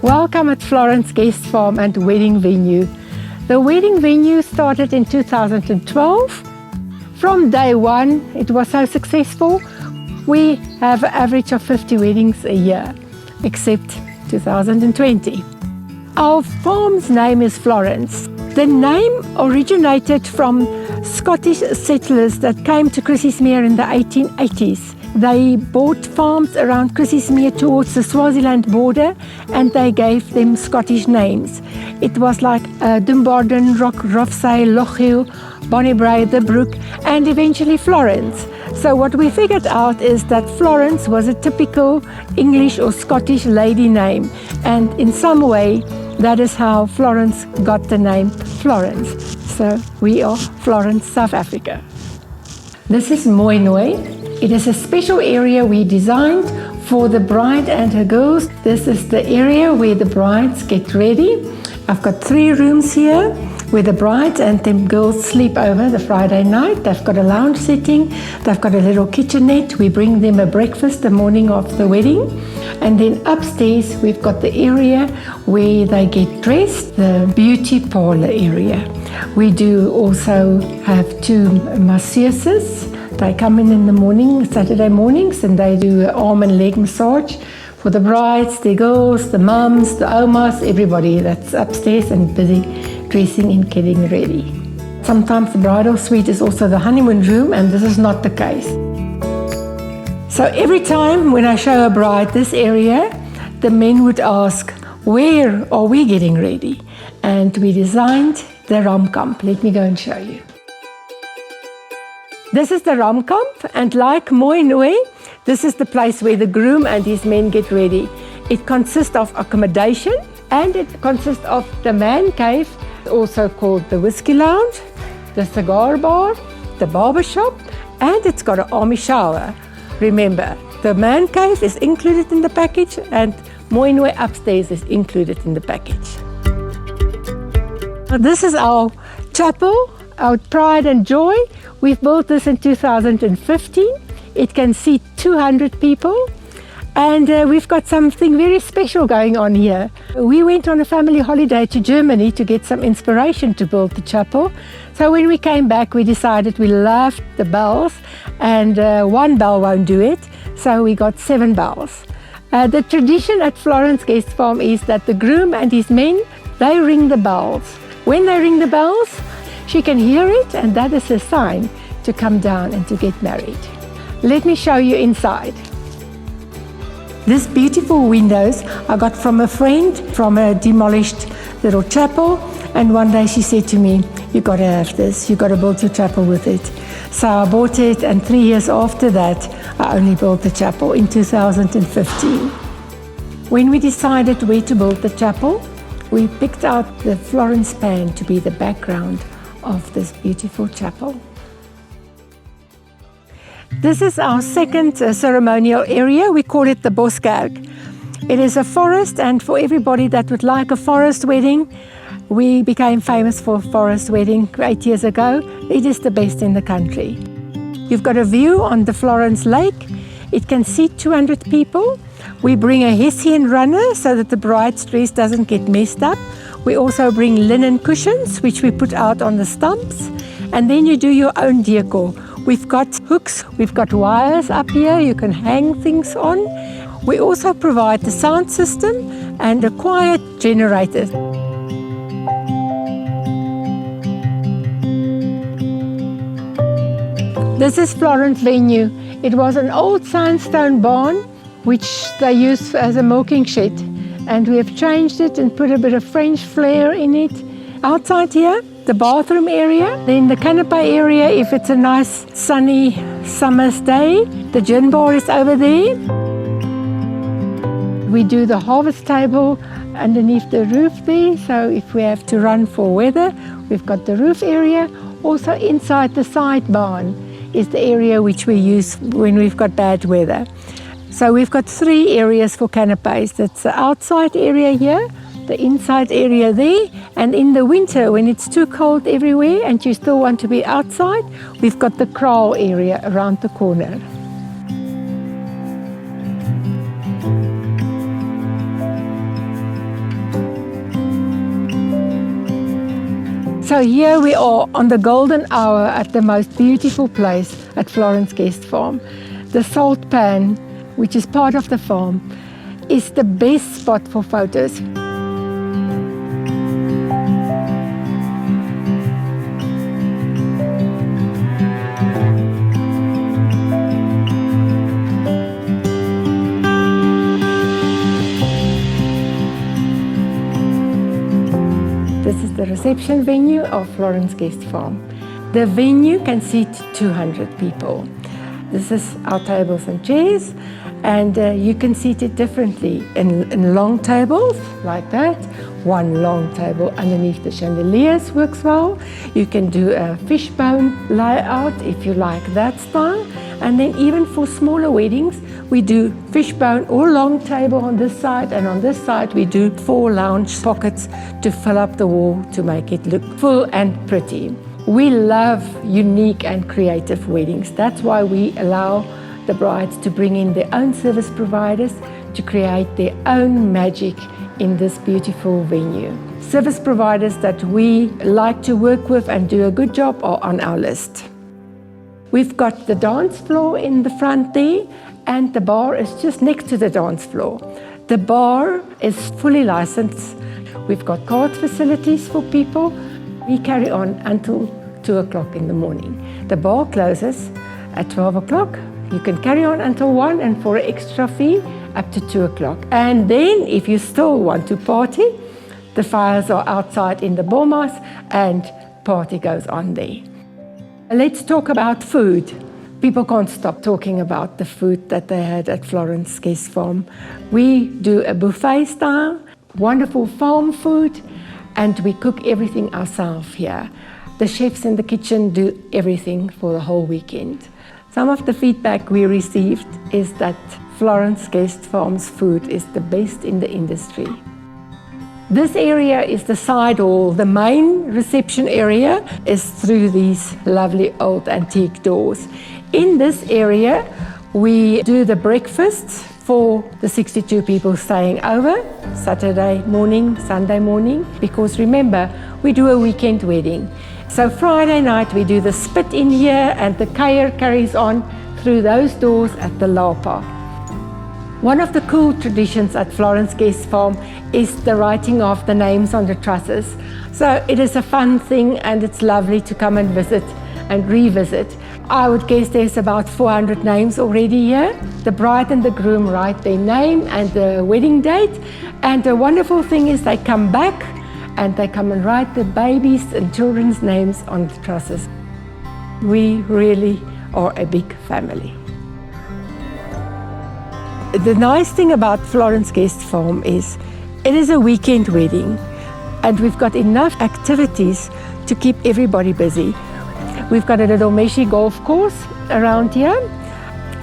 Welcome at Florence Guest Farm and Wedding Venue. The wedding venue started in 2012. From day one, it was so successful. We have an average of 50 weddings a year, except 2020. Our farm's name is Florence. The name originated from Scottish settlers that came to Chrissiesmeer in the 1880s. They bought farms around Chrissiesmeer towards the Swaziland border, and they gave them Scottish names. It was like Dumbarton, Rothesay, Lochiel, Bonnybray, The Brook, and eventually Florence. So what we figured out is that Florence was a typical English or Scottish lady name, and in some way that is how Florence got the name Florence. So we are Florence, South Africa. This is Mooinooi. It is a special area we designed for the bride and her girls. This is the area where the brides get ready. I've got 3 rooms here where the brides and them girls sleep over the Friday night. They've got a lounge setting. They've got a little kitchenette. We bring them a breakfast the morning of the wedding. And then upstairs, we've got the area where they get dressed, the beauty parlor area. We do also have 2 masseuses. They come in the morning, Saturday mornings, and they do an arm and leg massage for the brides, the girls, the mums, the omas, everybody that's upstairs and busy dressing and getting ready. Sometimes the bridal suite is also the honeymoon room, and this is not the case. So every time when I show a bride this area, the men would ask, where are we getting ready? And we designed the Ramkamp. Let me go and show you. This is the Ramkamp, and like Mooinooi, this is the place where the groom and his men get ready. It consists of accommodation, and it consists of the man cave, also called the whiskey lounge, the cigar bar, the barber shop, and it's got an army shower. Remember, the man cave is included in the package, and Mooinooi upstairs is included in the package. This is our chapel, our pride and joy. We've built this in 2015. It can seat 200 people, and we've got something very special going on here. We went on a family holiday to Germany to get some inspiration to build the chapel. So when we came back, we decided we loved the bells, and 1 bell won't do it, so we got 7 bells. The tradition at Florence Guest Farm is that the groom and his men, they ring the bells. When they ring the bells, she can hear it, and that is a sign to come down and to get married. Let me show you inside. These beautiful windows I got from a friend from a demolished little chapel, and one day she said to me, you got to have this, you got to build your chapel with it. So I bought it, and 3 years after that, I only built the chapel in 2015. When we decided where to build the chapel, we picked out the Florence span to be the background of this beautiful chapel. This is our second ceremonial area. We call it the Bosque. It is a forest, and for everybody that would like a forest wedding, we became famous for forest wedding 8 years ago. It is the best in the country. You've got a view on the Florence Lake. It can seat 200 people. We bring a Hessian runner so that the bride's dress doesn't get messed up. We also bring linen cushions, which we put out on the stumps. And then you do your own decor. We've got hooks, we've got wires up here you can hang things on. We also provide the sound system and a quiet generator. This is Florence Venue. It was an old sandstone barn which they used as a milking shed, and we have changed it and put a bit of French flair in it. Outside here, the bathroom area, then the canopy area if it's a nice sunny summer's day. The gin bar is over there. We do the harvest table underneath the roof there, so if we have to run for weather, we've got the roof area. Also inside the side barn is the area which we use when we've got bad weather. So we've got 3 areas for canopies. That's the outside area here, the inside area there, and in the winter when it's too cold everywhere and you still want to be outside, we've got the kraal area around the corner. So here we are on the golden hour at the most beautiful place at Florence Guest Farm. The salt pan, which is part of the farm, is the best spot for photos. This is the reception venue of Florence Guest Farm. The venue can seat 200 people. This is our tables and chairs, and you can seat it differently in long tables like that. One long table underneath the chandeliers works well. You can do a fishbone layout if you like that style. And then even for smaller weddings, we do fishbone or long table on this side, and on this side we do 4 lounge pockets to fill up the wall to make it look full and pretty. We love unique and creative weddings. That's why we allow the brides to bring in their own service providers to create their own magic in this beautiful venue. Service providers that we like to work with and do a good job are on our list. We've got the dance floor in the front there, and the bar is just next to the dance floor. The bar is fully licensed. We've got card facilities for people. We carry on until 2 o'clock in the morning. The bar closes at 12 o'clock. You can carry on until 1, and for an extra fee up to 2 o'clock. And then if you still want to party, the fires are outside in the boumas and party goes on there. Let's talk about food. People can't stop talking about the food that they had at Florence Guest Farm. We do a buffet style, wonderful farm food, and we cook everything ourselves here. The chefs in the kitchen do everything for the whole weekend. Some of the feedback we received is that Florence Guest Farm's food is the best in the industry. This area is the side hall. The main reception area is through these lovely old antique doors. In this area, we do the breakfasts for the 62 people staying over, Saturday morning, Sunday morning, because remember, we do a weekend wedding. So Friday night we do the spit in here, and the kuier carries on through those doors at the lapa. One of the cool traditions at Florence Guest Farm is the writing of the names on the trusses. So it is a fun thing, and it's lovely to come and visit and revisit. I would guess there's about 400 names already here. The bride and the groom write their name and the wedding date, and the wonderful thing is they come back and they come and write the babies' and children's names on the trusses. We really are a big family. The nice thing about Florence Guest Farm is it is a weekend wedding, and we've got enough activities to keep everybody busy. We've got a little meshy golf course around here,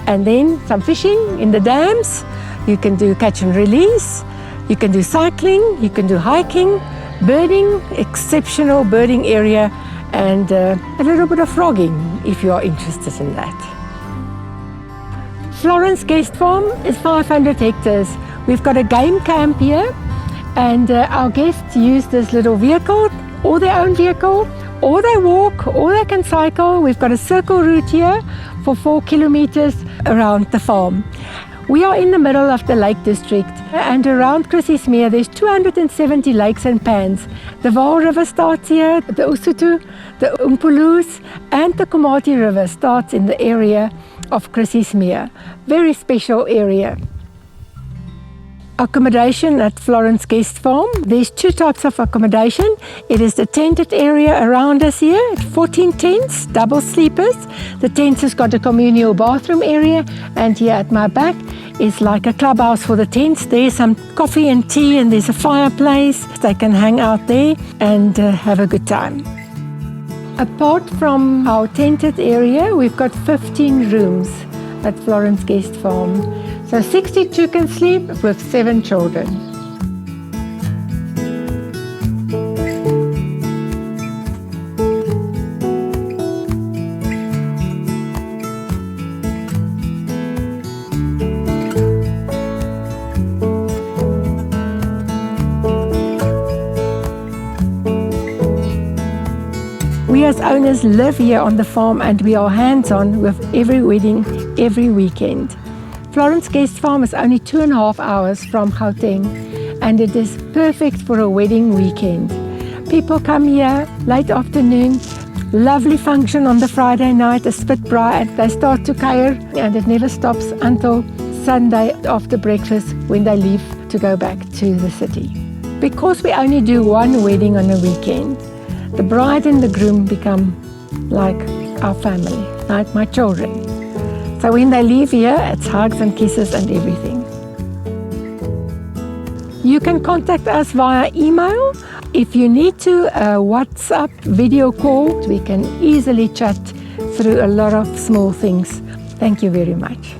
and then some fishing in the dams. You can do catch and release, you can do cycling, you can do hiking, birding, exceptional birding area, and a little bit of frogging if you are interested in that. Florence Guest Farm is 500 hectares. We've got a game camp here, and our guests use this little vehicle, or their own vehicle, or they walk, or they can cycle. We've got a circle route here for 4 kilometers around the farm. We are in the middle of the Lake District, and around Chrissiesmeer there's 270 lakes and pans. The Vaal River starts here, the Usutu, the Umpulu's, and the Komati River starts in the area of Chrissiesmeer. Very special area. Accommodation at Florence Guest Farm. There's 2 types of accommodation. It is the tented area around us here, 14 tents, double sleepers. The tents has got a communal bathroom area, and here at my back is like a clubhouse for the tents. There's some coffee and tea, and there's a fireplace. They can hang out there and have a good time. Apart from our tented area, we've got 15 rooms at Florence Guest Farm. So 62 can sleep with 7 children. owners live here on the farm and we are hands-on with every wedding, every weekend. Florence Guest Farm is only 2.5 hours from Gauteng and it is perfect for a wedding weekend. People come here late afternoon, lovely function on the Friday night, a spit braai, and they start to kuier and it never stops until Sunday after breakfast when they leave to go back to the city. Because we only do one wedding on a weekend, the bride and the groom become like our family, like my children. So when they leave here, it's hugs and kisses and everything. You can contact us via email. If you need to WhatsApp video call, we can easily chat through a lot of small things. Thank you very much.